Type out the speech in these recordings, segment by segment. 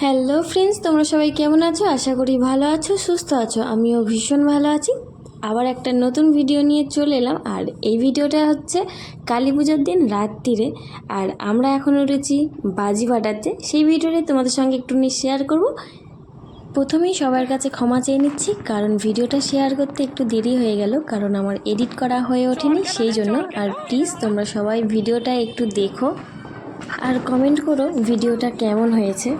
Hello friends, তোমরা সবাই কেমন আছো? আশা করি ভালো আছো, সুস্থ আছো। আমিও ভীষণ ভালো আছি। আবার একটা নতুন ভিডিও নিয়ে চলে এলাম। আর এই ভিডিওটা হচ্ছে কালী পুজোর দিন রাত্রিরে, আর আমরা এখন উঠেছি বাজি ফাটাতে। সেই ভিডিওটাই তোমাদের সঙ্গে একটু শেয়ার করব। প্রথমেই সবার কাছে ক্ষমা চেয়ে নিচ্ছি, কারণ ভিডিওটা শেয়ার করতে একটু দেরি হয়ে গেল, কারণ আমার এডিট করা হয়ে ওঠেনি সেই জন্য। আর প্লিজ তোমরা সবাই ভিডিওটা একটু দেখো আর কমেন্ট করো ভিডিওটা কেমন হয়েছে।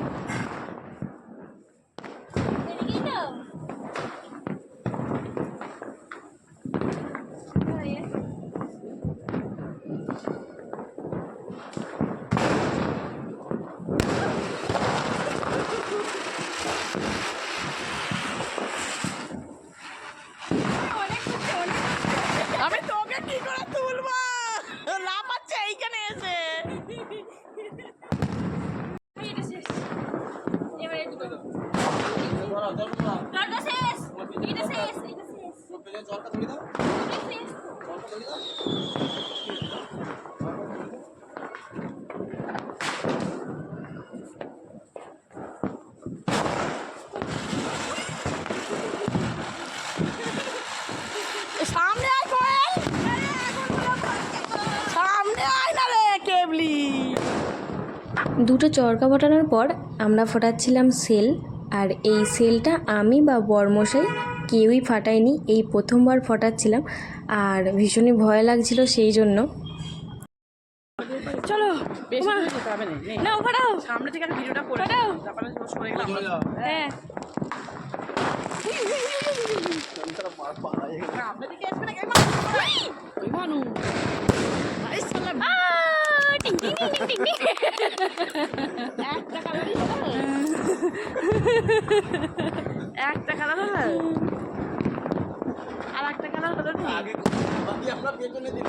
আমি তোকে কি করে তুলবো? লাফাচ্ছে এইখানে এসে। সামনে আয় কোয়েল, সামনে আয় না রে কেবলি। দুটো চরকা ফোটানোর পর আমরা ফোটাচ্ছিলাম সেল। আর এই সেলটা আমি বা বরমশাই কেউই ফাটায়নি, এই প্রথমবার ফোটাচ্ছিলাম। আর ভীষণই ভয় লাগছিল সেই জন্য। চলো না ফাটাও, সামনে থেকে ভিডিওটা করে তারপরে সরে গেলাম। হ্যাঁ সামনে দিকে আসবে না কেন? ওই মানু ভাই সালাম টিং টিং টিং টিং টিং। একটা কালারই হলো, একটা কালার হলো আর একটা কালার হলো না। আগে বাকি আমরা পেছনে দিই,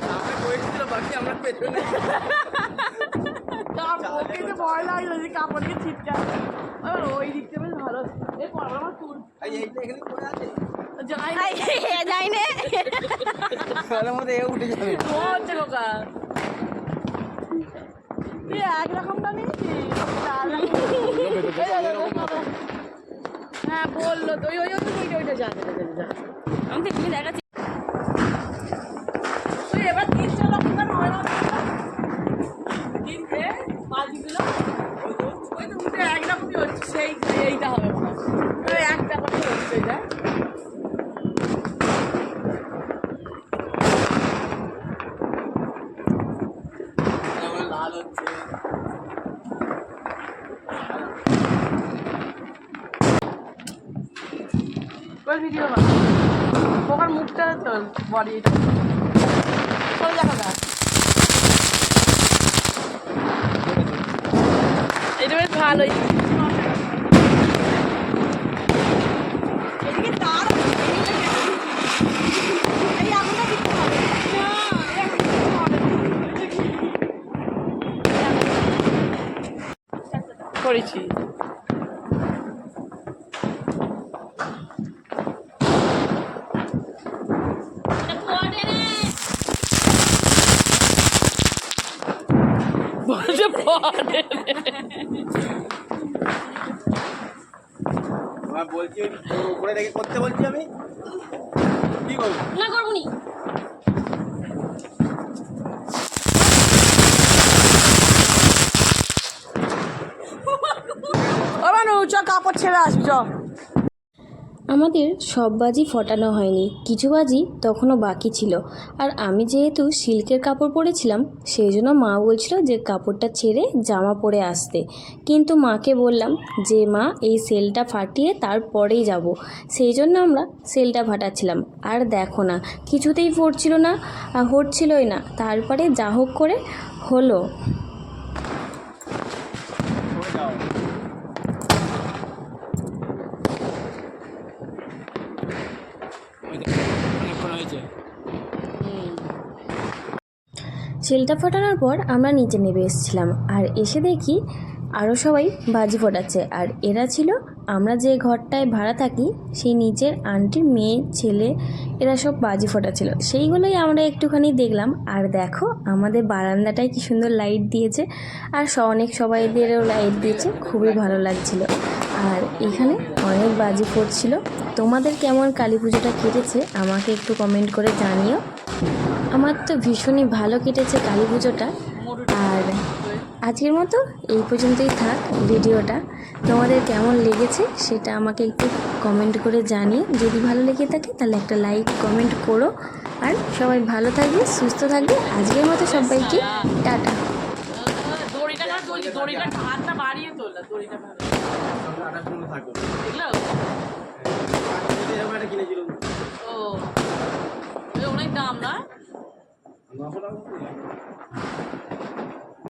সামনে করেছিল বাকি আমরা পেছনে। ওকে যে ভয় লাগলো যে কাপড়কে ছিটকা, আর ওই দিকটা বেশ ভালো। এরপর আমার চুল এইটা এখানে পড়ে আছে, যাই নে খেলার মধ্যে এ উঠে যাবে। ও হচ্ছে কোকা তুই একরকমটা নিয়েছিস। হ্যাঁ বললো তো ওই ওই ওইটা যা আমাকে তুমি দেখাচ্ছি। তুই এবার তিন চলো কিনতে বাজিগুলো ওই তো উঠে একরকমই হচ্ছে, সেই এইটা হবে মনে হয় একটা কথা হচ্ছে এটা। লাল হচ্ছে ভিডিও পোকার মুখটা চল বডি চলে দেখা যাক। এটা বেশ ভালোই। করেছি বলছে বলছি উপরে রেখে করতে বলছি আমি কি করবো না করবো নি। ও মানু চ কাপড় ছেড়ে আসবি চ। আমাদের সব বাজি ফোটানো হয়নি, কিছু বাজি তখনও বাকি ছিল। আর আমি যেহেতু সিল্কের কাপড় পরেছিলাম সেই জন্য মা বলছিল যে কাপড়টা ছেড়ে জামা পরে আসতে। কিন্তু মাকে বললাম যে মা এই সেলটা ফাটিয়ে তারপরেই যাব, সেই জন্য আমরা সেলটা ফাটাচ্ছিলাম। আর দেখো না, কিছুতেই ফুটছিল না, হচ্ছিলই না। তারপরে যা হোক করে হলো। সেলটা ফাটানোর পর আমরা নিচে নেমে এসেছিলাম। আর এসে দেখি আরও সবাই বাজি ফোটাচ্ছে। আর এরা ছিল আমরা যে ঘরটায় ভাড়া থাকি সেই নিচের আন্টির মেয়ে ছেলে, এরা সব বাজি ফোটাচ্ছিল, সেইগুলোই আমরা একটুখানি দেখলাম। আর দেখো আমাদের বারান্দাটায় কি সুন্দর লাইট দিয়েছে, আর অনেক সবাইদেরও লাইট দিয়েছে, খুবই ভালো লাগছিল। আর এখানে অনেক বাজি ফুটছিল। তোমাদের কেমন কালী পুজোটা কেটেছে আমাকে একটু কমেন্ট করে জানিও। আমার তো ভীষণই ভালো কেটেছে কালী পুজোটা। আর আজকের মতো এই পর্যন্তই থাক ভিডিওটা। তোমাদের কেমন লেগেছে সেটা আমাকে একটু কমেন্ট করে জানিও। যদি ভালো লেগে থাকে তাহলে একটা লাইক কমেন্ট করো। আর সবাই ভালো থাকবে, সুস্থ থাকবে। আজকের মতো সবাইকে টাটা। দড়িটা হাতটা বাড়িয়ে তোলা, দড়িটা দেখলো? ও অনেক দাম না?